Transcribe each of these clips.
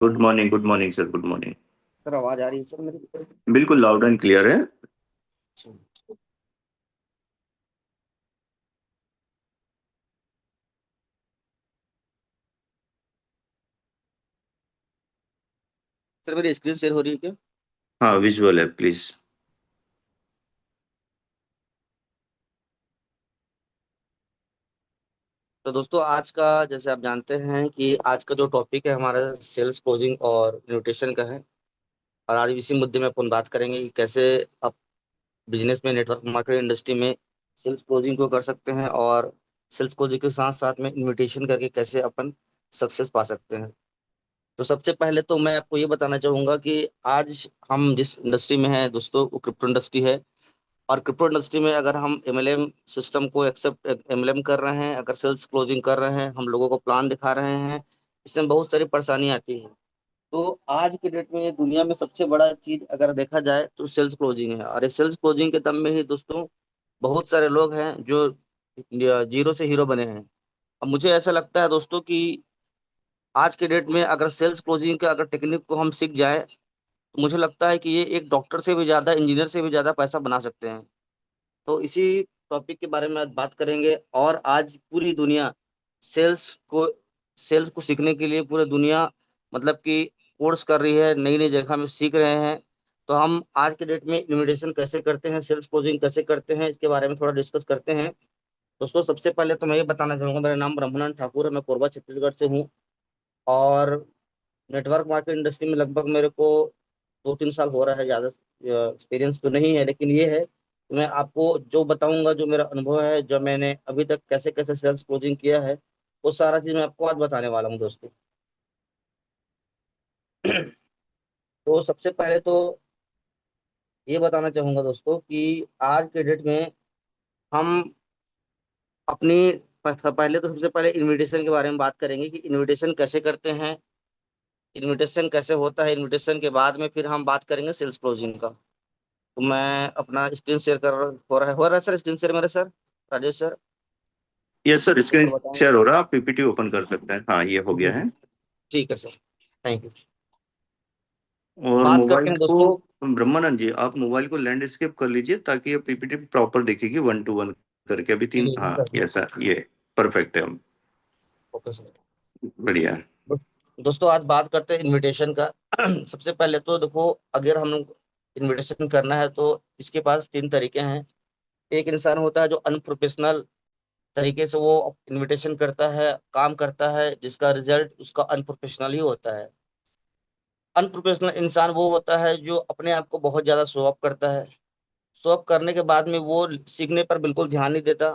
Good morning sir, good morning. Sir आवाज आ रही है सर मेरी? बिल्कुल लाउड एंड क्लियर है। सर मेरी स्क्रीन शेयर हो रही है क्या? हाँ, विजुअल है प्लीज। तो दोस्तों आज का, जैसे आप जानते हैं कि आज का जो टॉपिक है हमारा सेल्स क्लोजिंग और न्यूट्रिशन का है। और आज इसी मुद्दे में अपन बात करेंगे कि कैसे आप बिजनेस में, नेटवर्क मार्केटिंग इंडस्ट्री में सेल्स क्लोजिंग को कर सकते हैं, और सेल्स क्लोजिंग के साथ साथ में इन्विटेशन करके कैसे अपन सक्सेस पा सकते हैं। तो सबसे पहले तो मैं आपको ये बताना चाहूंगा कि आज हम जिस इंडस्ट्री में हैं दोस्तों, वो क्रिप्टो इंडस्ट्री है। और क्रिप्टो इंडस्ट्री में अगर हम एमएलएम सिस्टम को एक्सेप्ट एमएलएम कर रहे हैं, अगर सेल्स क्लोजिंग कर रहे हैं, हम लोगों को प्लान दिखा रहे हैं, इसमें बहुत सारी परेशानी आती है। तो आज के डेट में ये दुनिया में सबसे बड़ा चीज अगर देखा जाए तो सेल्स क्लोजिंग है। और इस सेल्स क्लोजिंग के दम में ही दोस्तों बहुत सारे लोग हैं जो जीरो से हीरो बने हैं। अब मुझे ऐसा लगता है दोस्तों कि आज के डेट में अगर सेल्स क्लोजिंग के अगर टेक्निक को हम सीख जाए, तो मुझे लगता है कि ये एक डॉक्टर से भी ज्यादा, इंजीनियर से भी ज्यादा पैसा बना सकते हैं। तो इसी टॉपिक के बारे में आज बात करेंगे। और आज पूरी दुनिया सेल्स को सेल्स को सीखने के लिए पूरी दुनिया मतलब कि कोर्स कर रही है, नई नई जगह में सीख रहे हैं। तो हम आज के डेट में इन्विटेशन कैसे करते हैं, सेल्स क्लोजिंग कैसे करते हैं, इसके बारे में थोड़ा डिस्कस करते हैं। दोस्तों सबसे पहले तो मैं ये बताना चाहूंगा, मेरा नाम ब्रह्मानंद ठाकुर है, मैं कोरबा छत्तीसगढ़ से हूँ। और नेटवर्क मार्केट इंडस्ट्री में लगभग मेरे को 2-3 साल हो रहा है, ज़्यादा एक्सपीरियंस तो नहीं है, लेकिन ये है कि मैं आपको जो बताऊंगा, जो मेरा अनुभव है, जो मैंने अभी तक कैसे कैसे सेल्स क्लोजिंग किया है, वो सारा चीज़ मैं आपको आज बताने वाला हूँ दोस्तों। तो सबसे पहले तो ये बताना चाहूंगा दोस्तों कि आज के डेट में हम अपनी पहले तो सबसे पहले इनविटेशन के बारे में बात करेंगे कि इनविटेशन कैसे करते हैं, इनविटेशन कैसे होता है। इनविटेशन के बाद में फिर हम बात करेंगे सेल्स क्लोजिंग का। तो मैं अपना स्क्रीन शेयर हो रहा है सर, स्क्रीन शेयर मेरा sir, Rajesh sir. Yes sir, ऊपर स्क्रीन बताएं। शेयर हो रहा है। आप पीपीटी ओपन कर सकते हैं। हाँ, ये हो जी गया जी, है। ठीक है सर, थैंक यू। और बात मोबाइल करते हैं को, दोस्तों। ब्रह्मानंद जी आप मोबाइल को लैंडस्केप कर लीजिए ताकि ये पीपीटी प्रॉपर दिखेगी, वन टू वन करके। अभी तीन, जी जी हाँ सर, यस सर, ये परफेक्ट है। Okay sir. बढ़िया है। दोस्तों आज बात करते हैं इनविटेशन का। सबसे पहले तो देखो, अगर हम लोग इनविटेशन करना है तो इसके पास 3 तरीके हैं। एक इंसान होता है जो अनप्रोफेशनल तरीके से वो इनविटेशन करता है, काम करता है, जिसका रिजल्ट उसका अनप्रोफेशनल ही होता है। अनप्रोफेशनल इंसान वो होता है जो अपने आप को बहुत ज्यादा शो ऑफ करता है। शो ऑफ करने के बाद में वो सीखने पर बिल्कुल ध्यान नहीं देता,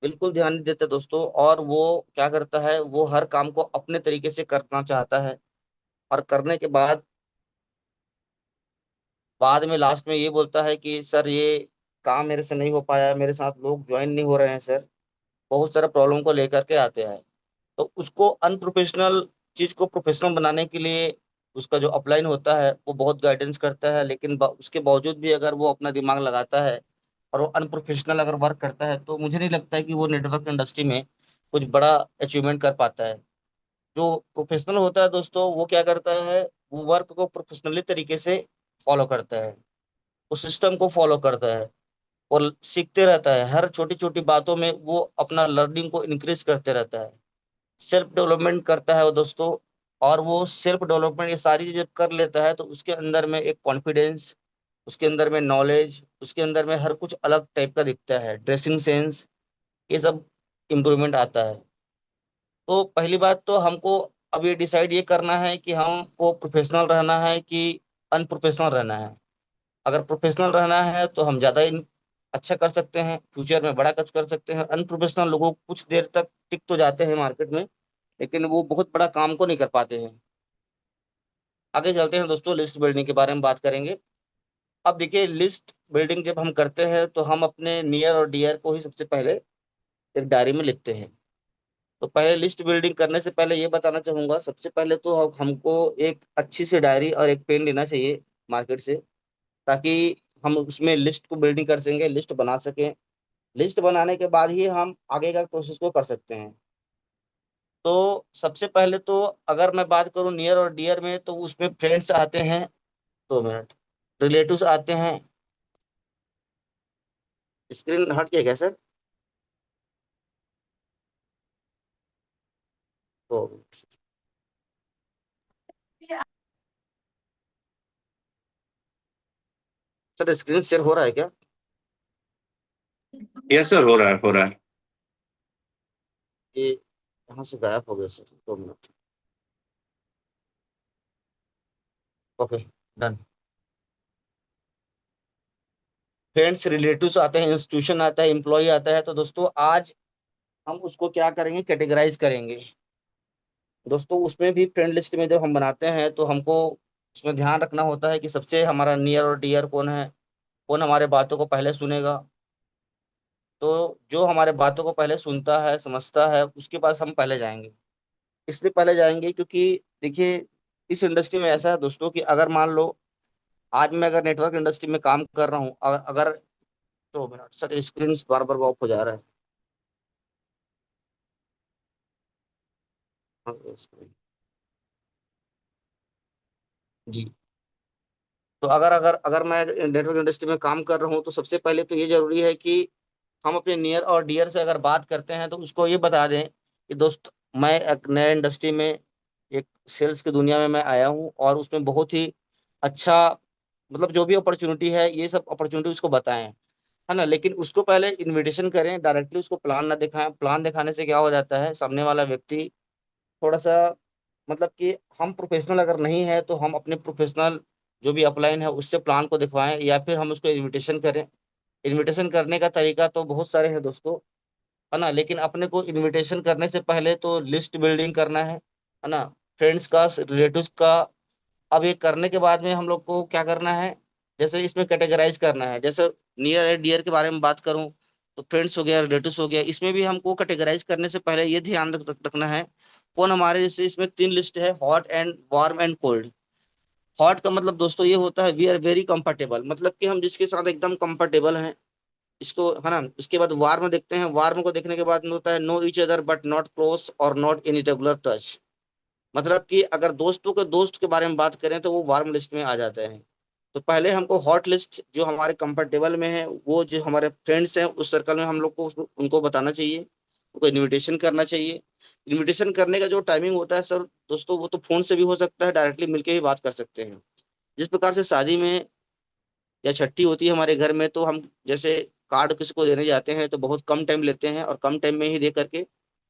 बिल्कुल ध्यान नहीं देता दोस्तों। और वो क्या करता है, वो हर काम को अपने तरीके से करना चाहता है। और करने के बाद में लास्ट में ये बोलता है कि सर ये काम मेरे से नहीं हो पाया, मेरे साथ लोग ज्वाइन नहीं हो रहे हैं सर। बहुत सारा प्रॉब्लम को लेकर के आते हैं। तो उसको अनप्रोफेशनल चीज को प्रोफेशनल बनाने के लिए उसका जो अपलाइन होता है वो बहुत गाइडेंस करता है, लेकिन उसके बावजूद भी अगर वो अपना दिमाग लगाता है और वो अनप्रोफेशनल अगर वर्क करता है, तो मुझे नहीं लगता है कि वो नेटवर्क इंडस्ट्री में कुछ बड़ा अचीवमेंट कर पाता है। जो प्रोफेशनल होता है दोस्तों, वो क्या करता है, वो वर्क को प्रोफेशनली तरीके से फॉलो करता है, उस सिस्टम को फॉलो करता है, और सीखते रहता है। हर छोटी छोटी बातों में वो अपना लर्निंग को इंक्रीज करते रहता है, सेल्फ डेवलपमेंट करता है वो दोस्तों। और वो सेल्फ डेवलपमेंट ये सारी चीजें कर लेता है तो उसके अंदर में एक कॉन्फिडेंस, उसके अंदर में नॉलेज, उसके अंदर में हर कुछ अलग टाइप का दिखता है, ड्रेसिंग सेंस, ये सब इम्प्रूवमेंट आता है। तो पहली बात तो हमको अब ये डिसाइड ये करना है कि हमको प्रोफेशनल रहना है कि अनप्रोफेशनल रहना है। अगर प्रोफेशनल रहना है तो हम ज्यादा अच्छा कर सकते हैं, फ्यूचर में बड़ा कुछ कर सकते हैं। अनप्रोफेशनल लोगों को कुछ देर तक टिक तो जाते हैं मार्केट में, लेकिन वो बहुत बड़ा काम को नहीं कर पाते हैं। आगे चलते हैं दोस्तों, लिस्ट बिल्डिंग के बारे में बात करेंगे। अब देखिए, लिस्ट बिल्डिंग जब हम करते हैं तो हम अपने नियर और डियर को ही सबसे पहले एक डायरी में लिखते हैं। तो पहले लिस्ट बिल्डिंग करने से पहले ये बताना चाहूंगा, सबसे पहले तो हमको एक अच्छी सी डायरी और एक पेन लेना चाहिए मार्केट से, ताकि हम उसमें लिस्ट को बिल्डिंग कर सकें, लिस्ट बना सकें। लिस्ट बनाने के बाद ही हम आगे का प्रोसेस को कर सकते हैं। तो सबसे पहले तो अगर मैं बात करूं नियर और डियर में, तो उसमें फ्रेंड्स आते हैं, 2 मिनट, रिलेटिव्स आते हैं। स्क्रीन हट गया क्या सर? तो सर स्क्रीन शेयर हो रहा है क्या? यस सर, हो रहा है, हो रहा है। ये यहाँ से गायब हो गया sir, 2 minute. Okay, done. Friends, relatives आते हैं, इंस्टीट्यूशन आता है, एम्प्लॉय आता है। तो दोस्तों आज हम उसको क्या करेंगे, कैटेगराइज करेंगे। दोस्तों उसमें भी फ्रेंड लिस्ट में जब हम बनाते हैं तो हमको उसमें ध्यान रखना होता है कि सबसे हमारा नियर और डियर कौन है, कौन हमारे बातों को पहले सुनेगा। तो जो हमारे बातों को पहले सुनता है, समझता है, उसके पास हम पहले जाएंगे। इसलिए पहले जाएंगे क्योंकि देखिए, इस इंडस्ट्री में ऐसा है दोस्तों कि अगर मान लो आज मैं अगर नेटवर्क इंडस्ट्री में काम कर रहा हूँ, अगर 2 minute sir, screen bar bar of हो जा रहा है। हाँ, जी। तो अगर अगर अगर मैं नेटवर्क इंडस्ट्री में काम कर रहा हूँ, तो सबसे पहले तो ये जरूरी है कि हम अपने नियर और डियर से अगर बात करते हैं तो उसको ये बता दें कि दोस्त, मैं एक नए इंडस्ट्री में, एक सेल्स की दुनिया में मैं आया हूँ, और उसमें बहुत ही अच्छा, मतलब जो भी अपॉर्चुनिटी है, ये सब अपॉर्चुनिटी उसको बताएं, है ना। लेकिन उसको पहले इनविटेशन करें, डायरेक्टली उसको प्लान ना दिखाएं। प्लान दिखाने से क्या हो जाता है, सामने वाला व्यक्ति थोड़ा सा, मतलब कि हम प्रोफेशनल अगर नहीं है तो हम अपने प्रोफेशनल जो भी अपलाइन है उससे प्लान को दिखवाएं, या फिर हम उसको इनविटेशन करें। इनविटेशन करने का तरीका तो बहुत सारे हैं दोस्तों, है ना। लेकिन अपने को इनविटेशन करने से पहले तो लिस्ट बिल्डिंग करना है ना, फ्रेंड्स का, रिलेटिव्स का। अब ये करने के बाद में हम लोग को क्या करना है, जैसे इसमें कैटेगराइज करना है। जैसे नियर एंड डियर के बारे में बात करूं, तो फ्रेंड्स हो गया, रिलेटिव्स हो गया, इसमें भी हमको कैटेगराइज करने से पहले ये ध्यान रखना है कौन हमारे, जैसे इसमें 3 लिस्ट है, hot and warm and cold. Hot का मतलब दोस्तों ये होता है वी आर वेरी कंफर्टेबल, मतलब कि हम जिसके साथ एकदम कंफर्टेबल हैं, इसको, है ना। उसके बाद वार्म देखते हैं, वार्म को देखने के बाद में होता है know each other but not close और नॉट इन रेगुलर टच। मतलब कि अगर दोस्तों के दोस्त के बारे में बात करें तो वो वार्म लिस्ट में आ जाते हैं। तो पहले हमको हॉट लिस्ट जो हमारे कंफर्टेबल में है, वो जो हमारे फ्रेंड्स हैं उस सर्कल में हम लोग को उनको बताना चाहिए, उनको इनविटेशन करना चाहिए। इनविटेशन करने का जो टाइमिंग होता है सर दोस्तों, वो तो फोन से भी हो सकता है, डायरेक्टली मिलके भी बात कर सकते हैं। जिस प्रकार से शादी में या छठी होती है हमारे घर में, तो हम जैसे कार्ड किसी को देने जाते हैं तो बहुत कम टाइम लेते हैं, और कम टाइम में ही दे करके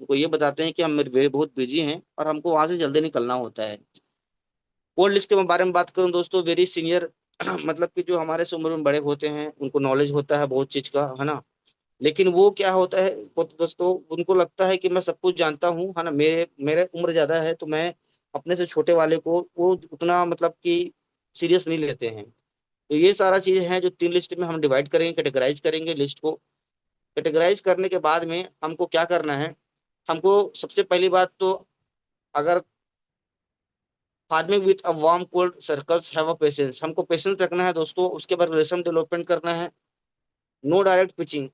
उनको ये बताते हैं कि हम बहुत बिजी हैं और हमको वहां से जल्दी निकलना होता है। कोल्ड लिस्ट के बारे में बात करूं दोस्तों, वेरी सीनियर मतलब कि जो हमारे से उम्र में बड़े होते हैं, उनको नॉलेज होता है बहुत चीज का, है ना। लेकिन वो क्या होता है, वो तो दोस्तों उनको लगता है कि मैं सब कुछ जानता हूँ, है ना, मेरे मेरे उम्र ज्यादा है, तो मैं अपने से छोटे वाले को वो उतना मतलब कि सीरियस नहीं लेते हैं। तो ये सारा चीज है जो 3 लिस्ट में हम डिवाइड करेंगे, कैटेगराइज करेंगे लिस्ट को। कैटेगराइज करने के बाद में हमको क्या करना है, हमको सबसे पहली बात तो, अगर farming with a warm cold circles have a patience, हमको पेशेंस रखना है दोस्तों। उसके बाद रिलेशन डेवलपमेंट करना है, नो डायरेक्ट पिचिंग।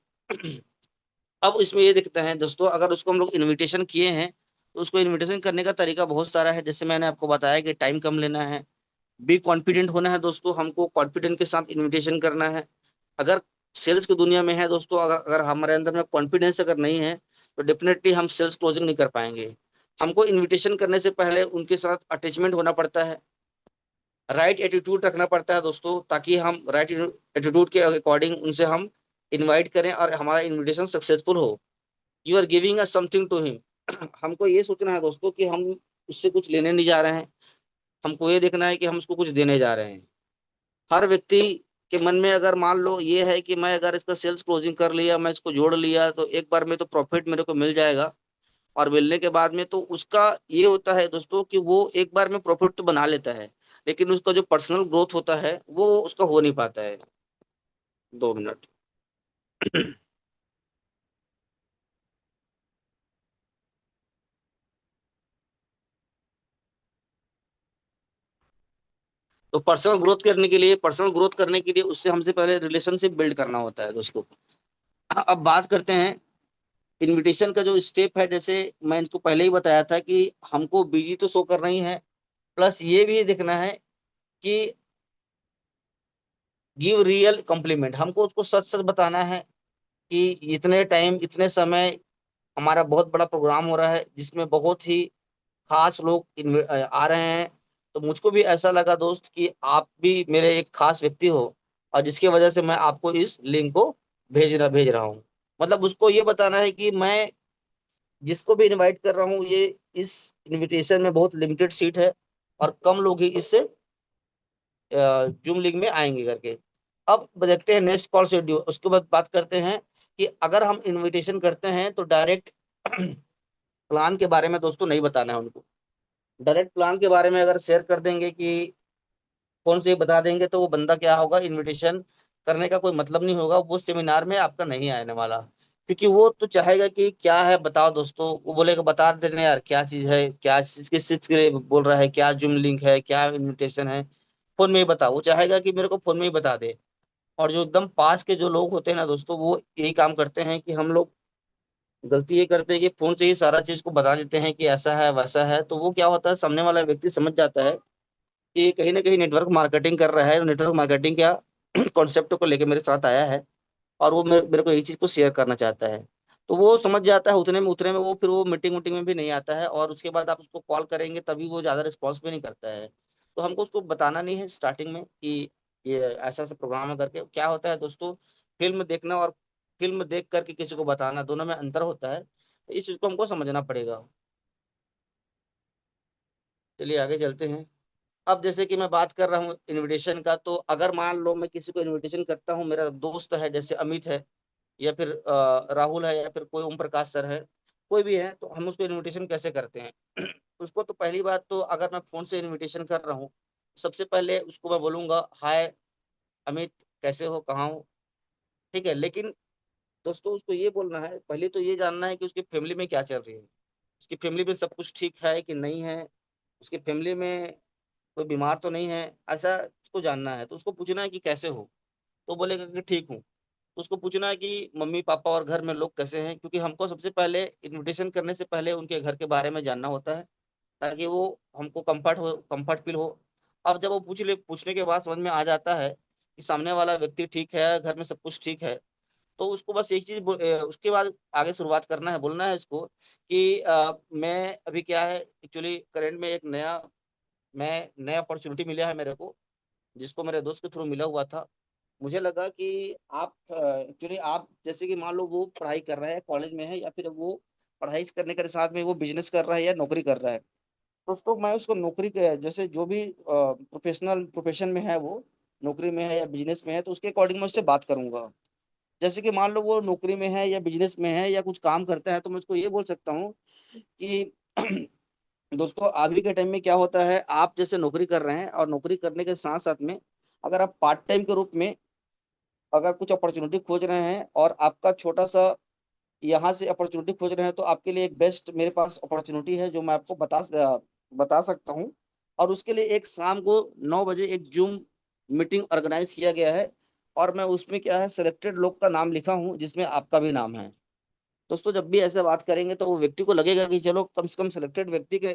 अब इसमें ये दिखता है दोस्तों, अगर उसको हम लोग इनविटेशन किए हैं तो उसको इनविटेशन करने का तरीका बहुत सारा है। जैसे मैंने आपको बताया कि टाइम कम लेना है, बी कॉन्फिडेंट होना है दोस्तों, हमको कॉन्फिडेंट के साथ इनविटेशन करना है। अगर सेल्स की दुनिया में है दोस्तों, अगर अगर हमारे अंदर में कॉन्फिडेंस अगर नहीं है, तो डेफिनेटली हम सेल्स क्लोजिंग नहीं कर पाएंगे। हमको इनविटेशन करने से पहले उनके साथ अटैचमेंट होना पड़ता है, राइट एटीट्यूड रखना पड़ता है दोस्तों, ताकि हम राइट एटीट्यूड के अकॉर्डिंग उनसे हम इनवाइट करें और हमारा इनविटेशन सक्सेसफुल हो। You are giving us something to him. हमको ये सोचना है दोस्तों कि हम उससे कुछ लेने नहीं जा रहे हैं, हमको ये देखना है कि हम उसको कुछ देने जा रहे हैं। हर व्यक्ति के मन में अगर मान लो ये है कि मैं अगर इसका सेल्स क्लोजिंग कर लिया, मैं इसको जोड़ लिया, तो एक बार में तो प्रॉफिट मेरे को मिल जाएगा। और मिलने के बाद में तो उसका ये होता है दोस्तों कि वो एक बार में प्रॉफिट तो बना लेता है, लेकिन उसका जो पर्सनल ग्रोथ होता है वो उसका हो नहीं पाता है। 2 मिनट। तो पर्सनल ग्रोथ करने के लिए उससे हमसे पहले रिलेशनशिप बिल्ड करना होता है दोस्तों। अब बात करते हैं इनविटेशन का जो स्टेप है, जैसे मैं इनको पहले ही बताया था कि हमको बिजी तो शो करना ही है, प्लस ये भी देखना है कि गिव रियल कॉम्प्लीमेंट, हमको उसको सच सच बताना है कि इतने टाइम इतने समय हमारा बहुत बड़ा प्रोग्राम हो रहा है जिसमें बहुत ही खास लोग आ रहे हैं। तो मुझको भी ऐसा लगा दोस्त कि आप भी मेरे एक खास व्यक्ति हो, और जिसकी वजह से मैं आपको इस लिंक को भेज रहा हूँ। मतलब उसको ये बताना है कि मैं जिसको भी इनवाइट कर रहा हूँ, ये इस इनविटेशन में बहुत लिमिटेड सीट है और कम लोग ही इससे जूम लिंक में आएंगे करके। अब देखते हैं नेक्स्ट कॉल शेड्यूल, उसके बाद बात करते हैं कि अगर हम इनविटेशन करते हैं तो डायरेक्ट प्लान के बारे में दोस्तों नहीं बताना है उनको। डायरेक्ट प्लान के बारे में अगर शेयर कर देंगे कि फोन से ही बता देंगे, तो वो बंदा क्या होगा, इनविटेशन करने का कोई मतलब नहीं होगा, वो सेमिनार में आपका नहीं आने वाला। क्योंकि वो तो चाहेगा कि क्या है बताओ दोस्तों, वो बोलेगा बता देने यार क्या चीज है, क्या चीज किस चीज के लिए बोल रहा है, क्या जूम लिंक है, क्या इनविटेशन है, फोन में ही बताओ। वो चाहेगा कि मेरे को फोन में ही बता दे। और जो एकदम पास के जो लोग होते हैं ना दोस्तों, वो यही काम करते हैं कि हम लोग गलती ये करते हैं कि फोन से ही सारा चीज को बता देते हैं कि ऐसा है वैसा है। तो वो क्या होता है, सामने वाला व्यक्ति समझ जाता है कि कहीं ना कहीं नेटवर्क मार्केटिंग कर रहा है, नेटवर्क मार्केटिंग क्या कॉन्सेप्ट को लेके मेरे साथ आया है, और वो मेरे को यही चीज को शेयर करना चाहता है। तो वो समझ जाता है, उतने में वो फिर वो मीटिंग वूटिंग में भी नहीं आता है, और उसके बाद आप उसको कॉल करेंगे तभी वो ज्यादा रिस्पॉन्स भी नहीं करता है। तो हमको उसको बताना नहीं है स्टार्टिंग में कि ये ऐसा ऐसा प्रोग्राम है करके। क्या होता है दोस्तों, फिल्म देखना और फिल्म देख करके किसी को बताना, दोनों में अंतर होता है। तो इस चीज को हमको समझना पड़ेगा। चलिए आगे चलते हैं। अब जैसे कि मैं बात कर रहा हूँ इनविटेशन का, तो अगर मान लो मैं किसी को इनविटेशन करता हूँ, मेरा दोस्त है जैसे अमित है, या फिर राहुल है, या फिर कोई ओम प्रकाश सर है, कोई भी है, तो हम उसको इनविटेशन कैसे करते हैं उसको तो पहली बात तो अगर मैं फोन से इनविटेशन कर रहा हूँ, सबसे पहले उसको मैं बोलूंगा हाय अमित, कैसे हो, कहाँ हो। ठीक है, लेकिन दोस्तों उसको ये बोलना है, पहले तो ये जानना है कि उसकी फैमिली में क्या चल रही है, उसकी फैमिली में सब कुछ ठीक है कि नहीं है, उसकी फैमिली में कोई बीमार तो नहीं है, ऐसा उसको जानना है। तो उसको पूछना है कि कैसे हो, तो बोलेगा कि ठीक हूँ। तो उसको पूछना है कि मम्मी पापा और घर में लोग कैसे हैं, क्योंकि हमको सबसे पहले इनविटेशन करने से पहले उनके घर के बारे में जानना होता है, ताकि वो हमको कंफर्ट फील हो। अब जब वो पूछने के बाद समझ में आ जाता है कि सामने वाला व्यक्ति ठीक है, घर में सब कुछ ठीक है, तो उसको बस एक चीज उसके बाद आगे शुरुआत करना है, बोलना है उसको कि मैं अभी क्या है, एक्चुअली करंट में एक नया अपॉर्चुनिटी मिला है मेरे को, जिसको मेरे दोस्त के थ्रू मिला हुआ था। मुझे लगा कि आप एक्चुअली आप जैसे कि मान लो वो पढ़ाई कर रहा है, कॉलेज में है, या फिर वो पढ़ाई करने के साथ में वो बिजनेस कर रहा है या नौकरी कर रहा है। दोस्तों मैं उसको नौकरी के जैसे जो भी प्रोफेशन में है, वो नौकरी में है या बिजनेस में है, तो उसके अकॉर्डिंग मैं उससे बात करूंगा। जैसे कि मान लो वो नौकरी में है या बिजनेस में है या कुछ काम करता है, तो मैं उसको ये बोल सकता हूँ कि दोस्तों अभी के टाइम में क्या होता है, आप जैसे नौकरी कर रहे हैं और नौकरी करने के साथ साथ में अगर आप पार्ट टाइम के रूप में अगर कुछ अपॉर्चुनिटी खोज रहे हैं, और आपका छोटा सा यहाँ से अपॉर्चुनिटी खोज रहे हैं, तो आपके लिए एक बेस्ट मेरे पास अपॉर्चुनिटी है जो मैं आपको बता सकता हूँ। और उसके लिए एक शाम को 9 बजे एक जूम मीटिंग ऑर्गेनाइज किया गया है, और मैं उसमें क्या है सिलेक्टेड लोग का नाम लिखा हूँ, जिसमें आपका भी नाम है। दोस्तों जब भी ऐसे बात करेंगे तो वो व्यक्ति को लगेगा कि चलो कम से कम सिलेक्टेड व्यक्ति के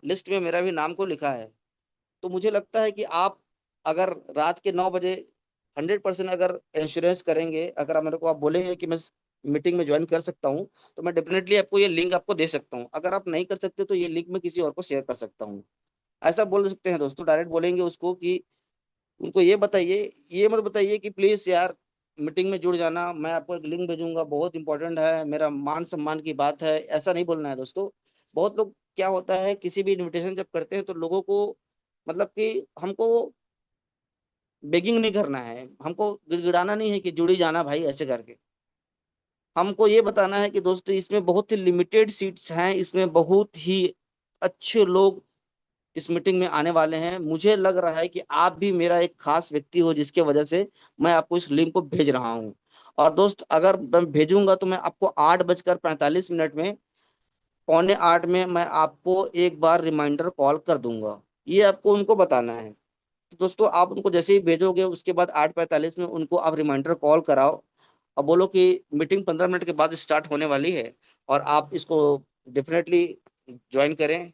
लिस्ट में मेरा भी नाम को लिखा है। तो मुझे लगता है कि आप अगर रात के 9 बजे 100% अगर इंश्योरेंस करेंगे, अगर आप मेरे को आप बोलेंगे कि मैं मीटिंग में ज्वाइन कर सकता हूँ, तो मैं डेफिनेटली आपको ये लिंक आपको दे सकता हूँ। अगर आप नहीं कर सकते तो ये लिंक मैं किसी और को शेयर कर सकता हूँ। ऐसा बोल सकते हैं दोस्तों, डायरेक्ट बोलेंगे उसको कि उनको ये बताइए, ये मत बताइए कि प्लीज यार मीटिंग में जुड़ जाना, मैं आपको एक लिंक भेजूंगा, बहुत इंपॉर्टेंट है, मेरा मान सम्मान की बात है, ऐसा नहीं बोलना है दोस्तों। बहुत लोग क्या होता है, किसी भी इनविटेशन जब करते हैं तो लोगों को मतलब कि हमको बेगिंग नहीं करना है, हमको गिड़गिड़ाना नहीं है कि जुड़ी जाना भाई ऐसे करके। हमको ये बताना है कि दोस्तों इसमें बहुत ही लिमिटेड सीट्स हैं, इसमें बहुत ही अच्छे लोग इस मीटिंग में आने वाले हैं। मुझे लग रहा है कि आप भी मेरा एक खास व्यक्ति हो, जिसके वजह से मैं आपको इस लिंक को भेज रहा हूँ। और दोस्त अगर मैं भेजूंगा तो मैं आपको 8:45 में, 7:45 में मैं आपको एक बार रिमाइंडर कॉल कर दूंगा। ये आपको उनको बताना है। तो दोस्तों आप उनको जैसे ही भेजोगे, उसके बाद 8:45 में उनको आप रिमाइंडर कॉल कराओ और बोलो कि मीटिंग 15 मिनट के बाद स्टार्ट होने वाली है, और आप इसको डेफिनेटली ज्वाइन करें,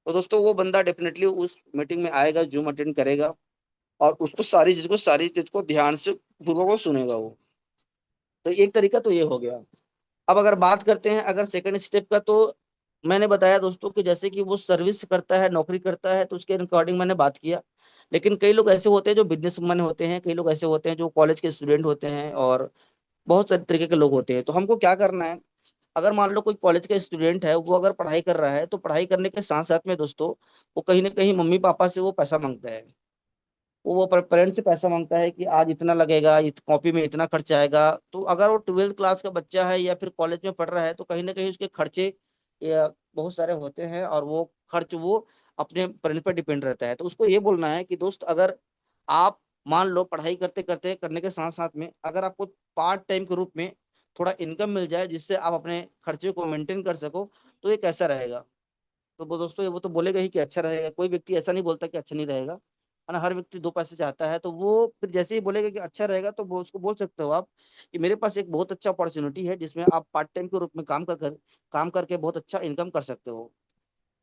तो दोस्तों वो बंदा डेफिनेटली उस मीटिंग में आएगा, जूम अटेंड करेगा और उसको सारी चीज को ध्यान से पूर्वक वो सुनेगा वो। तो एक तरीका तो ये हो गया। अब अगर बात करते हैं अगर सेकंड स्टेप का, तो मैंने बताया दोस्तों कि जैसे कि वो सर्विस करता है, नौकरी करता है, तो उसके रिकॉर्डिंग मैंने बात किया। लेकिन कई लोग ऐसे होते हैं जो बिजनेसमैन होते हैं, कई लोग ऐसे होते हैं जो कॉलेज के स्टूडेंट होते हैं, और बहुत सारे तरीके के लोग होते हैं। तो हमको क्या करना है, अगर मान लो कोई कॉलेज का स्टूडेंट है, वो अगर पढ़ाई कर रहा है, तो पढ़ाई करने के साथ साथ में दोस्तों वो कहीं ना कहीं मम्मी पापा से वो पैसा मांगता है। वो पेरेंट्स से पैसा मांगता है कि आज इतना लगेगा, कॉपी में इतना खर्च आएगा। तो अगर वो 12th क्लास का बच्चा है या फिर कॉलेज में पढ़ रहा है, तो कहीं ना कहीं उसके खर्चे या बहुत सारे होते हैं, और वो खर्च वो अपने पेरेंट्स पर डिपेंड रहता है। तो उसको ये बोलना है कि दोस्त, अगर आप मान लो पढ़ाई करते करते करने के साथ साथ में अगर आपको पार्ट टाइम के रूप में थोड़ा इनकम मिल जाए, जिससे आप अपने खर्चे को मेंटेन कर सको, तो ये कैसा रहेगा। तो वो दोस्तों वो तो बोलेगा ही कि अच्छा रहेगा, कोई व्यक्ति ऐसा नहीं बोलता कि अच्छा नहीं रहेगा, है ना। हर व्यक्ति दो पैसे चाहता है, तो वो फिर जैसे ही बोलेगा कि अच्छा रहेगा, तो वो उसको बोल सकते हो आप कि मेरे पास एक बहुत अच्छा अपॉर्चुनिटी है, जिसमें आप पार्ट टाइम के रूप में काम करके बहुत अच्छा इनकम कर सकते हो।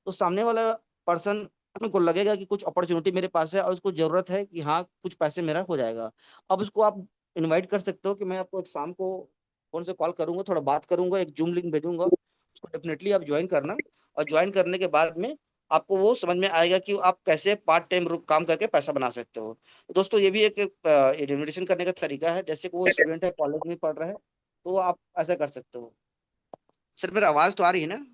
तो सामने वाला पर्सन को लगेगा कि कुछ अपॉर्चुनिटी मेरे पास है और उसको जरूरत है कि हाँ कुछ पैसे मेरा हो जाएगा। अब उसको आप इनवाइट कर सकते हो कि मैं आपको एक शाम को फोन से कॉल करूंगा, थोड़ा बात करूंगा, एक जूम लिंक भेजूंगा, उसको डेफिनेटली आप ज्वाइन करना। और ज्वाइन करने के बाद में आपको वो समझ में आएगा कि आप कैसे पार्ट टाइम काम करके पैसा बना सकते हो। तो दोस्तों ये भी एक इन्विटेशन करने का तरीका है, जैसे कि वो स्टूडेंट है, कॉलेज में पढ़ रहा है, तो आप ऐसा कर सकते हो। सर मेरा आवाज तो आ रही है ना?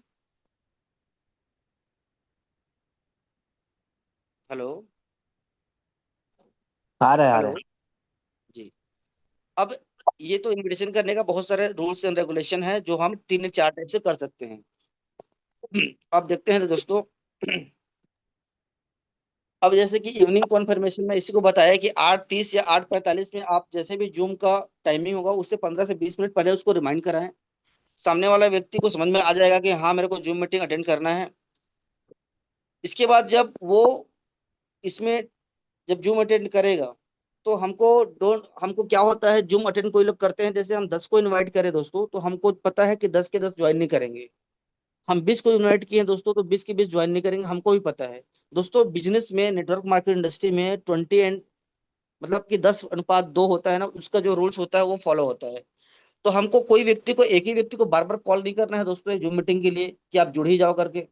हेलो। आ रहा है, आ रहा हेलो। है। जी। अब ये तो इन्विटेशन करने का बहुत सारे रूल्स एंड रेगुलेशन है, जो हम 3 या 4 टाइप से कर सकते हैं। अब देखते हैं तो दोस्तों, अब जैसे कि इवनिंग कॉन्फर्मेशन में इसी को बताया कि 8:30 या 8:45 में आप जैसे भी जूम का टाइमिंग होगा, उससे 15 से 20 मिनट पहले उसको रिमाइंड कराएं। सामने वाला व्यक्ति को समझ में आ जाएगा कि हाँ मेरे को जूम मीटिंग अटेंड करना है। इसके बाद जब वो इसमें जब जूम अटेंड करेगा, तो हमको क्या होता है, जूम अटेंड कोई लोग करते हैं, जैसे हम 10 को इनवाइट करें दोस्तों, तो हमको पता है कि 10 के 10 ज्वाइन नहीं करेंगे। हम 20 को इनवाइट किए हैं दोस्तों, तो 20 के 20 ज्वाइन नहीं करेंगे, हमको भी पता है। दोस्तों बिजनेस में, नेटवर्क मार्केट इंडस्ट्री में 20 एंड मतलब कि 10:2 होता है ना, उसका जो रूल्स होता है वो फॉलो होता है। तो हमको कोई व्यक्ति को, एक ही व्यक्ति को बार बार कॉल नहीं करना है दोस्तों जूम मीटिंग के लिए कि आप जुड़ ही जाओ करके।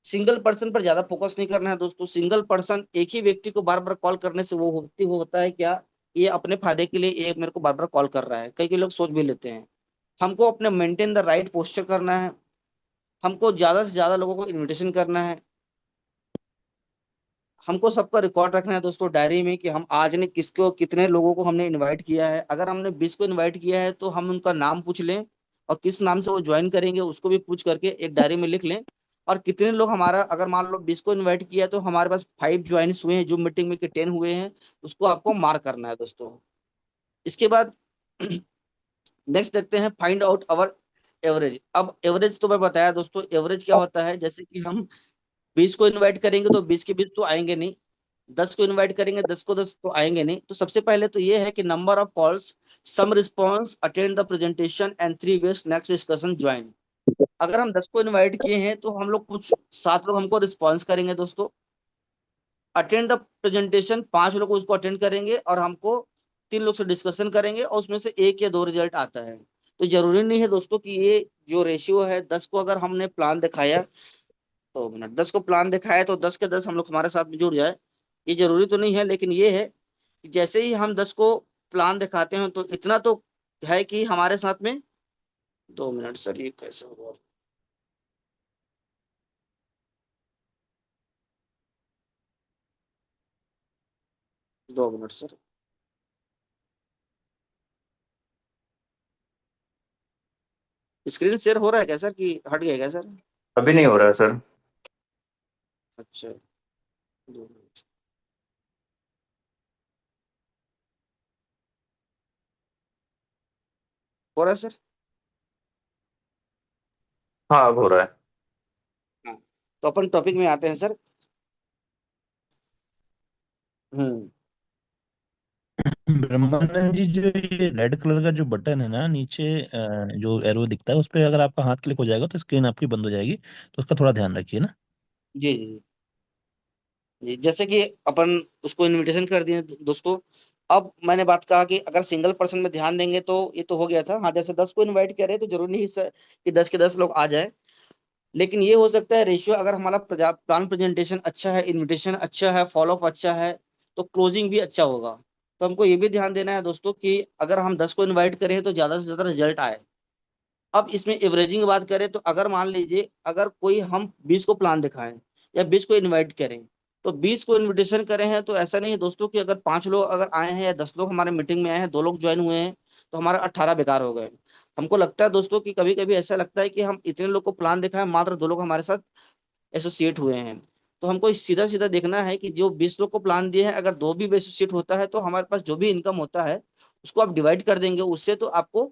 सिंगल पर्सन पर ज्यादा फोकस नहीं करना है दोस्तों। सिंगल पर्सन, एक ही व्यक्ति को बार बार कॉल करने से वो व्यक्ति वो होता है क्या, ये अपने फायदे के लिए ये मेरे को बार बार कॉल कर रहा है, कई कई लोग सोच भी लेते हैं। हमको अपने मेंटेन द राइट पोस्चर करना है। हमको ज्यादा से ज्यादा लोगों को इनविटेशन करना है। हमको सबका रिकॉर्ड रखना है दोस्तों डायरी में कि हम आज ने किसको, कितने लोगों को हमने इनवाइट किया है। अगर हमने 20 को इनवाइट किया है, तो हम उनका नाम पूछ लें, और किस नाम से वो ज्वाइन करेंगे उसको भी पूछ करके एक डायरी में लिख लें। और कितने लोग हमारा, अगर मान लो 20 को इनवाइट किया है, तो हमारे पास 5 ज्वाइन्स हुए हैं जूम मीटिंग में, के 10 हुए हैं, उसको आपको मार्क करना है दोस्तों। इसके बाद नेक्स्ट देखते हैं, फाइंड आउट अवर एवरेज। अब एवरेज तो मैं बताया दोस्तों, एवरेज क्या होता है, जैसे कि हम 20 को इनवाइट करेंगे तो 20 के 20 तो आएंगे नहीं, 10 को इनवाइट करेंगे 10 को 10 तो आएंगे नहीं। तो सबसे पहले तो ये है कि number of calls, some response, attend the presentation and 3 ways next discussion join. अगर हम 10 को इनवाइट किए हैं, तो हम लोग कुछ 7 लोग हमको रिस्पॉन्स करेंगे दोस्तों। अटेंड द प्रेजेंटेशन 5 लोग उसको अटेंड करेंगे, और हमको 3 लोग से डिस्कशन करेंगे, और उसमें से 1 या 2 रिजल्ट आता है। तो जरूरी नहीं है दोस्तों कि ये जो रेशियो है, 10 को अगर हमने प्लान दिखाया, तो मिनट 10 को प्लान दिखाया तो 10 के 10 हम लोग हमारे साथ में जुड़ जाए, ये जरूरी तो नहीं है। लेकिन ये है कि जैसे ही हम 10 को प्लान दिखाते हैं, तो इतना तो है कि हमारे साथ में, 2 मिनट सर, ये कैसे हुआ? 2 मिनट सर। स्क्रीन शेयर हो रहा है क्या सर, कि हट गया क्या सर? अभी नहीं हो रहा है सर। अच्छा, 2 मिनट। हो रहा है सर? हाँ अब हो रहा है। हाँ। तो अपन टॉपिक में आते हैं सर। हम्म। ब्रह्मानंद जी, जो ये रेड कलर का जो बटन है ना नीचे, जो एरो दिखता है, उस पे अगर आपका हाथ क्लिक हो जाएगा तो स्क्रीन आपकी बंद हो जाएगी, तो उसका थोड़ा ध्यान रखिए ना। जी जी जी। जैसे कि अपन उसको इनविटेशन कर दिए दोस्तों। अब मैंने बात कहा कि अगर सिंगल पर्सन में ध्यान देंगे तो ये तो हो गया था। हाँ, जैसे 10 को इनवाइट करें तो जरूरी नहीं कि 10 के 10 लोग आ जाए। लेकिन ये हो सकता है रेशियो, अगर हमारा प्लान प्रेजेंटेशन अच्छा है, इनविटेशन अच्छा है, फॉलोअप अच्छा है, तो क्लोजिंग भी अच्छा होगा। तो हमको ये भी ध्यान देना है दोस्तों कि अगर हम 10 को इनवाइट करें तो ज्यादा से ज्यादा रिजल्ट आए। अब इसमें एवरेजिंग बात करें तो अगर मान लीजिए अगर कोई हम 20 को प्लान दिखाएं या 20 को इनवाइट करें, तो 20 को इनविटेशन करें हैं, तो ऐसा नहीं है दोस्तों कि अगर 5 लोग अगर आए हैं या 10 लोग हमारे मीटिंग में आए हैं, 2 लोग ज्वाइन हुए हैं, तो हमारा 18 बेकार हो गए। हमको लगता है दोस्तों कि कभी कभी ऐसा लगता है कि हम इतने लोग को प्लान दिखाएं, मात्र 2 लोग हमारे साथ एसोसिएट हुए हैं। तो हमको सीधा सीधा देखना है कि जो 20 लोग को प्लान दिए हैं, अगर 2 भी एसोसिएट होता है तो हमारे पास जो भी इनकम होता है उसको आप डिवाइड कर देंगे उससे, तो आपको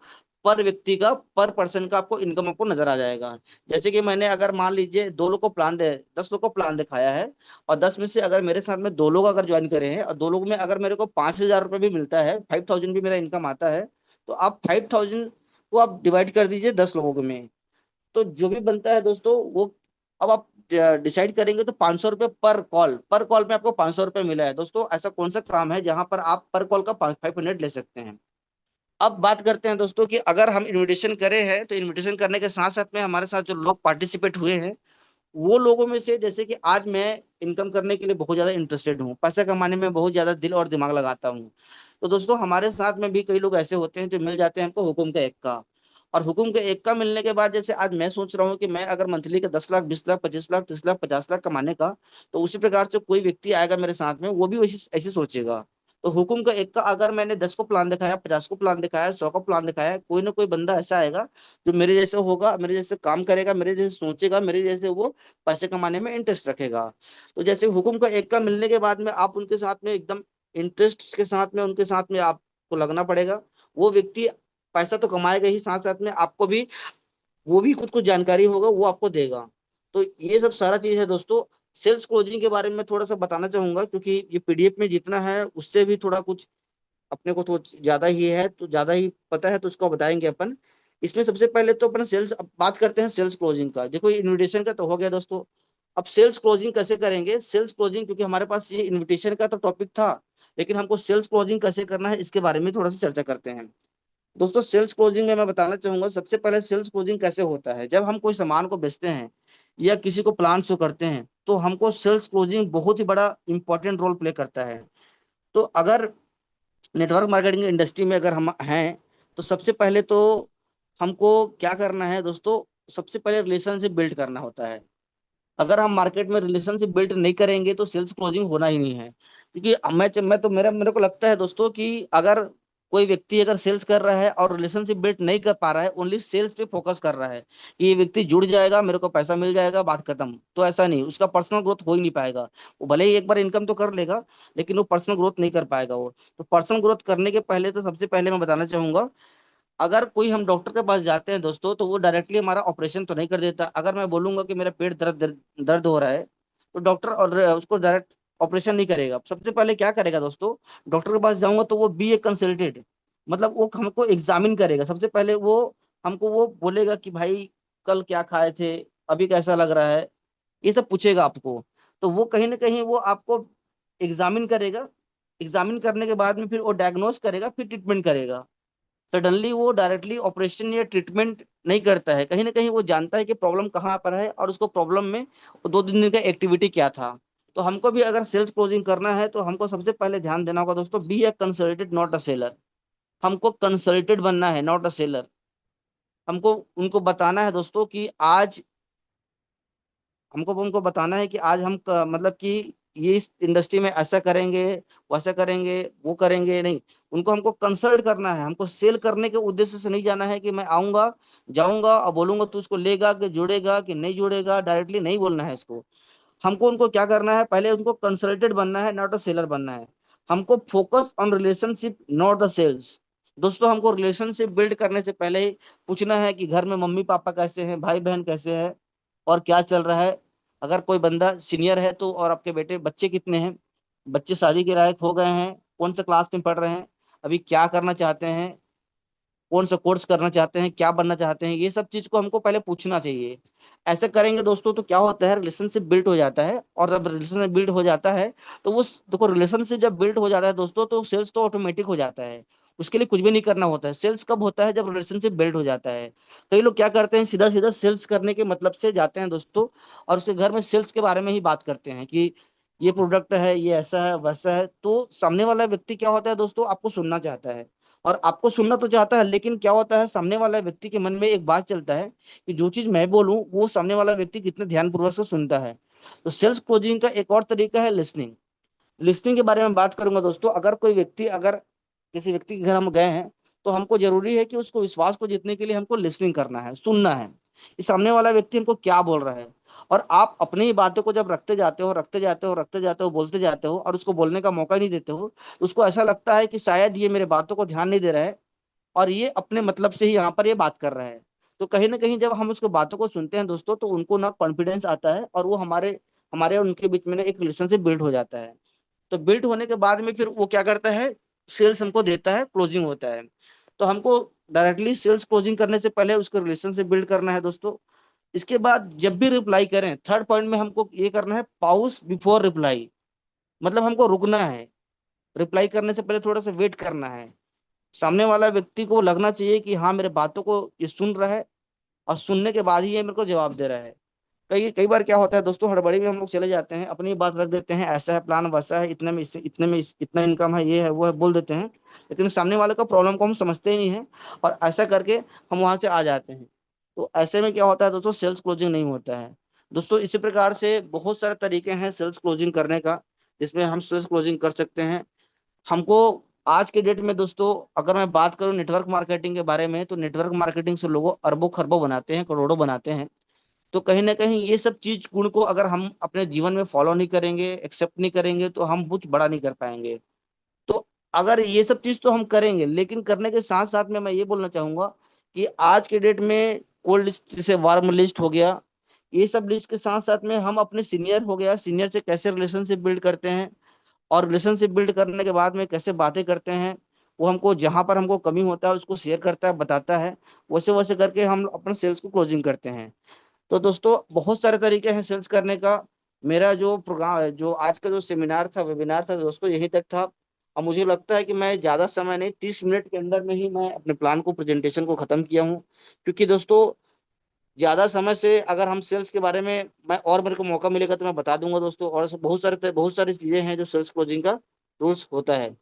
पर व्यक्ति का, पर पर्सन का आपको इनकम आपको नजर आ जाएगा। जैसे कि मैंने अगर मान लीजिए 2 लोग को प्लान दे 10 लोग को प्लान दिखाया है, और 10 में से अगर मेरे साथ में 2 लोग अगर ज्वाइन करे हैं, और 2 लोग में अगर मेरे को 5,000 रुपये भी मिलता है, 5,000 भी मेरा इनकम आता है, तो आप 5,000 को आप डिवाइड कर दीजिए 10 लोगों में, तो जो भी बनता है दोस्तों वो, अब आप डिसाइड करेंगे तो 500 रुपये पर कॉल में आपको 500 रुपये मिला है दोस्तों। ऐसा कौन सा काम है जहां पर आप पर कॉल का 500 ले सकते हैं। अब बात करते हैं दोस्तों कि अगर हम इनविटेशन करे हैं, तो इनविटेशन करने के साथ साथ में हमारे साथ जो लोग पार्टिसिपेट हुए हैं, वो लोगों में से, जैसे कि आज मैं इनकम करने के लिए बहुत ज्यादा इंटरेस्टेड हूँ, पैसा कमाने में बहुत ज्यादा दिल और दिमाग लगाता हूँ, तो दोस्तों हमारे साथ में भी कई लोग ऐसे होते हैं जो मिल जाते हैं हमको हुकुम का एक का। और हुकुम के एक का मिलने के बाद, जैसे आज मैं सोच रहा हूँ कि मैं अगर मंथली का 10 लाख, 20 लाख, 25 लाख, 30 लाख, 50 लाख कमाने का, तो उसी प्रकार से कोई व्यक्ति आएगा मेरे साथ में, वो भी वैसे ऐसे सोचेगा। तो हुकुम का एक का अगर मैंने 10 को प्लान दिखाया, 50 को प्लान दिखाया, 100 को प्लान दिखाया, कोई ना कोई बंदा ऐसा आएगा जो मेरे जैसे होगा, मेरे जैसे काम करेगा, मेरे जैसे सोचेगा, मेरे जैसे वो पैसे कमाने में इंटरेस्ट रखेगा। तो जैसे हुकुम का एक का मिलने के बाद में आप उनके साथ में एकदम इंटरेस्ट के साथ में उनके साथ में आपको लगना पड़ेगा। वो व्यक्ति पैसा तो कमाएगा ही, साथ साथ में आपको भी, वो भी कुछ कुछ जानकारी होगा वो आपको देगा। तो ये सब सारा चीज है दोस्तों। सेल्स क्लोजिंग के बारे में थोड़ा सा बताना चाहूंगा, क्योंकि ये पीडीएफ में जितना है उससे भी थोड़ा कुछ अपने को तो ज्यादा ही है, तो ज्यादा ही पता है, तो उसको बताएंगे अपन। इसमें सबसे पहले तो अपन सेल्स, अब बात करते हैं सेल्स क्लोजिंग का। देखो इनविटेशन का तो हो गया दोस्तों। अब सेल्स क्लोजिंग कैसे करेंगे, सेल्स क्लोजिंग, क्योंकि हमारे पास ये इनविटेशन का तो टॉपिक था, लेकिन हमको सेल्स क्लोजिंग कैसे करना है इसके बारे में थोड़ा सा चर्चा करते हैं। दोस्तों सेल्स क्लोजिंग में मैं बताना चाहूंगा, सबसे पहले सेल्स क्लोजिंग कैसे होता है। जब हम कोई सामान को बेचते हैं या किसी को प्लान शो करते हैं, तो हमको सेल्स क्लोजिंग बहुत ही बड़ा इंपॉर्टेंट रोल प्ले करता है। तो अगर नेटवर्क मार्केटिंग इंडस्ट्री में अगर हम हैं, तो सबसे पहले तो हमको क्या करना है दोस्तों, सबसे पहले रिलेशनशिप बिल्ड करना होता है। अगर हम मार्केट में रिलेशनशिप बिल्ड नहीं करेंगे तो सेल्स क्लोजिंग होना ही नहीं है। क्योंकि मैं तो मेरे को लगता है दोस्तों कि अगर कोई व्यक्ति अगर सेल्स कर रहा है और रिलेशनशिप बिल्ड नहीं कर पा रहा है, ओनली सेल्स पे फोकस कर रहा है कि ये व्यक्ति जुड़ जाएगा, मेरे को पैसा मिल जाएगा, बात खत्म, तो ऐसा नहीं, उसका पर्सनल ग्रोथ हो ही नहीं पाएगा। वो भले ही एक बार इनकम तो कर लेगा, लेकिन वो पर्सनल ग्रोथ नहीं कर पाएगा वो। तो पर्सनल ग्रोथ करने के पहले तो सबसे पहले मैं बताना चाहूंगा, अगर कोई हम डॉक्टर के पास जाते हैं दोस्तों, तो वो डायरेक्टली हमारा ऑपरेशन तो नहीं कर देता। अगर मैं बोलूंगा कि मेरा पेट दर्द हो रहा है, तो डॉक्टर और उसको डायरेक्ट ऑपरेशन नहीं करेगा। सबसे पहले क्या करेगा दोस्तों, डॉक्टर के पास जाऊंगा तो वो बी ए कंसल्टेड, मतलब वो हमको एग्जामिन करेगा। सबसे पहले वो हमको वो बोलेगा कि भाई कल क्या खाए थे, अभी कैसा लग रहा है, ये सब पूछेगा आपको। तो वो कहीं ना कहीं वो आपको एग्जामिन करेगा। एग्जामिन करने के बाद में फिर वो डायग्नोस करेगा, फिर ट्रीटमेंट करेगा। सडनली वो डायरेक्टली ऑपरेशन या ट्रीटमेंट नहीं करता है, कहीं ना कहीं वो जानता है कि प्रॉब्लम कहाँ पर है और उसको प्रॉब्लम में वो 2 दिन का एक्टिविटी क्या था। तो हमको भी अगर सेल्स क्लोजिंग करना है, तो हमको सबसे पहले ध्यान देना होगा दोस्तों, be a consulted not a seller. हमको कंसल्टेड बनना है, नॉट अ सेलर। हमको उनको बताना है दोस्तों कि आज, हमको उनको बताना है कि आज हम मतलब कि ये इस इंडस्ट्री में ऐसा करेंगे, वैसा करेंगे, वो करेंगे नहीं। उनको हमको कंसल्ट करना है, हमको सेल करने के उद्देश्य से नहीं जाना है कि मैं आऊंगा, जाऊंगा और बोलूंगा तू इसको लेगा कि जुड़ेगा कि नहीं जुड़ेगा, डायरेक्टली नहीं बोलना है इसको। हमको उनको क्या करना है, पहले उनको कंसल्टेड बनना है, नॉट अ सेलर बनना है। हमको focus on relationship not the sales. दोस्तों हमको रिलेशनशिप बिल्ड करने से पहले ही पूछना है कि घर में मम्मी पापा कैसे हैं, भाई बहन कैसे हैं, और क्या चल रहा है। अगर कोई बंदा सीनियर है तो, और आपके बेटे बच्चे कितने हैं, बच्चे शादी के लायक हो गए हैं, कौन सा क्लास में पढ़ रहे हैं। अभी क्या करना चाहते हैं, कौन सा कोर्स करना चाहते हैं, क्या बनना चाहते हैं, ये सब चीज को हमको पहले पूछना चाहिए। ऐसे करेंगे दोस्तों तो क्या होता है, रिलेशनशिप बिल्ड हो जाता है। और जब रिलेशनशिप बिल्ड हो जाता है तो वो देखो, रिलेशनशिप जब बिल्ड हो जाता है दोस्तों तो सेल्स तो ऑटोमेटिक हो जाता है। उसके लिए कुछ भी नहीं करना होता है। सेल्स कब होता है, जब रिलेशनशिप बिल्ड हो जाता है। कई लोग क्या करते हैं, सीधा सीधा सेल्स करने के मतलब से जाते हैं दोस्तों, और उसके घर में सेल्स के बारे में ही बात करते हैं कि ये प्रोडक्ट है, ये ऐसा है वैसा है। तो सामने वाला व्यक्ति क्या होता है दोस्तों, आपको सुनना चाहता है। और आपको सुनना तो चाहता है, लेकिन क्या होता है, सामने वाला व्यक्ति के मन में एक बात चलता है कि जो चीज मैं बोलूं वो सामने वाला व्यक्ति कितने ध्यानपूर्वक से सुनता है। तो सेल्स क्लोजिंग का एक और तरीका है लिसनिंग। लिसनिंग के बारे में बात करूंगा दोस्तों। अगर कोई व्यक्ति, अगर किसी व्यक्ति के घर हम गए हैं, तो हमको जरूरी है कि उसको विश्वास को जीतने के लिए हमको लिसनिंग करना है, सुनना है कि सामने वाला व्यक्ति हमको क्या बोल रहा है। और आप अपनी ही बातों को जब रखते जाते हो, रखते जाते हो, रखते जाते हो, बोलते जाते हो, और उसको बोलने का मौका ही नहीं देते हो, तो उसको ऐसा लगता है कि शायद ये मेरे बातों को ध्यान नहीं दे रहा है, और ये अपने मतलब से ही यहाँ पर ये बात कर रहा है। तो कहीं ना कहीं जब हम उसको बातों को सुनते हैं दोस्तों, तो उनको ना कॉन्फिडेंस आता है, और वो हमारे हमारे और उनके बीच में ना एक रिलेशनशिप बिल्ड हो जाता है। तो बिल्ड होने के बाद में फिर वो क्या करता है, सेल्स हमको देता है, क्लोजिंग होता है। तो हमको डायरेक्टली सेल्स क्लोजिंग करने से पहले उसको रिलेशनशिप बिल्ड करना है दोस्तों। इसके बाद जब भी रिप्लाई करें, थर्ड पॉइंट में हमको ये करना है, पॉज बिफोर रिप्लाई। मतलब हमको रुकना है, रिप्लाई करने से पहले थोड़ा सा वेट करना है। सामने वाला व्यक्ति को लगना चाहिए कि हाँ, मेरे बातों को ये सुन रहा है, और सुनने के बाद ही ये मेरे को जवाब दे रहा है। कई कई बार क्या होता है दोस्तों, हड़बड़ी में हम लोग चले जाते हैं, अपनी बात रख देते हैं, ऐसा है प्लान, वैसा है, इतने में इतने में इतना इनकम है, ये है वो है, बोल देते हैं। लेकिन सामने वाले का प्रॉब्लम को हम समझते ही नहीं है, और ऐसा करके हम वहां से आ जाते हैं। तो ऐसे में क्या होता है दोस्तों, सेल्स क्लोजिंग नहीं होता है। दोस्तों इसी प्रकार से बहुत सारे तरीके हैं सेल्स क्लोजिंग करने का, जिसमें हम सेल्स क्लोजिंग कर सकते हैं। हमको आज के डेट में दोस्तों, अगर मैं बात करूं नेटवर्क मार्केटिंग के बारे में, तो नेटवर्क मार्केटिंग से लोगों अरबों खरबों बनाते हैं, करोड़ों बनाते हैं। तो कहीं ना कहीं ये सब चीज गुण को अगर हम अपने जीवन में फॉलो नहीं करेंगे, एक्सेप्ट नहीं करेंगे, तो हम कुछ बड़ा नहीं कर पाएंगे। तो अगर ये सब चीज तो हम करेंगे, लेकिन करने के साथ साथ में मैं ये बोलना चाहूंगा कि आज के डेट में कोल्ड लिस्ट जैसे वार्म लिस्ट हो गया, ये सब लिस्ट के साथ साथ में हम अपने सीनियर हो गया, सीनियर से कैसे रिलेशनशिप बिल्ड करते हैं, और रिलेशनशिप बिल्ड करने के बाद में कैसे बातें करते हैं, वो हमको जहां पर हमको कमी होता है उसको शेयर करता है, बताता है। वैसे वैसे करके हम अपने सेल्स को क्लोजिंग करते हैं। तो दोस्तों बहुत सारे तरीके हैं सेल्स करने का। मेरा जो प्रोग्राम, जो आज का जो सेमिनार था, वेबिनार था दोस्तों, यहीं तक था। अब मुझे लगता है कि मैं ज्यादा समय नहीं, 30 मिनट के अंदर में ही मैं अपने प्लान को, प्रेजेंटेशन को खत्म किया हूँ। क्योंकि दोस्तों ज्यादा समय से अगर हम सेल्स के बारे में, मैं और मेरे को मौका मिलेगा तो मैं बता दूंगा दोस्तों। और बहुत सारी चीजें हैं जो सेल्स क्लोजिंग का रूल्स होता है।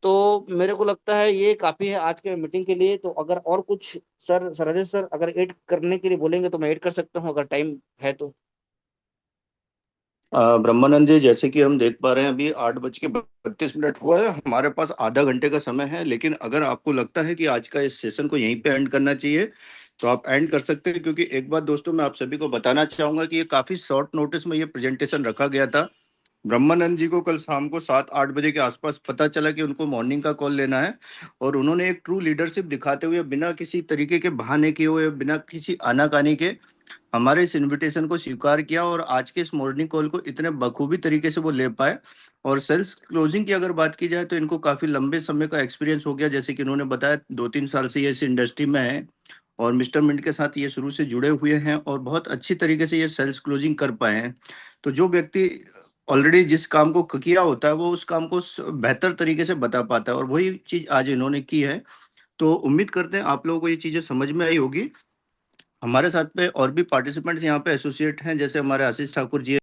तो मेरे को लगता है ये काफी है आज के मीटिंग के लिए। तो अगर और कुछ सर राजेश सर अगर ऐड करने के लिए बोलेंगे तो मैं ऐड कर सकता हूँ, अगर टाइम है तो। ब्रह्मानंद जी, जैसे कि हम देख पा रहे हैं अभी 8:32 हुआ है, हमारे पास आधा घंटे का समय है। लेकिन अगर आपको लगता है कि आज का इस सेशन को यहीं पे एंड करना चाहिए तो आप एंड कर सकते हैं। क्योंकि एक बात दोस्तों मैं आप सभी को बताना चाहूंगा कि ये काफी शॉर्ट नोटिस में ये प्रेजेंटेशन रखा गया था। ब्रह्मानंद जी को कल शाम को 7-8 बजे के आसपास पता चला कि उनको मॉर्निंग का कॉल लेना है, और उन्होंने एक ट्रू लीडरशिप दिखाते हुए बिना किसी तरीके के बहाने किए हुए, बिना किसी आनाकानी के हमारे इस इनविटेशन को स्वीकार किया, और आज के इस मॉर्निंग कॉल को इतने बखूबी तरीके से वो ले पाए। और सेल्स क्लोजिंग की अगर बात की जाए तो इनको काफी लंबे समय का एक्सपीरियंस हो गया, जैसे कि इन्होंने बताया 2-3 साल से ये इस इंडस्ट्री में है, और मिस्टर मिंट के साथ ये शुरू से जुड़े हुए हैं, और बहुत अच्छी तरीके से ये सेल्स क्लोजिंग कर पाए हैं। तो जो व्यक्ति ऑलरेडी जिस काम को किया होता है वो उस काम को बेहतर तरीके से बता पाता है, और वही चीज आज इन्होंने की है। तो उम्मीद करते हैं आप लोगों को ये चीजें समझ में आई होगी। हमारे साथ पे और भी पार्टिसिपेंट्स यहाँ पे एसोसिएट हैं, जैसे हमारे आशीष ठाकुर जी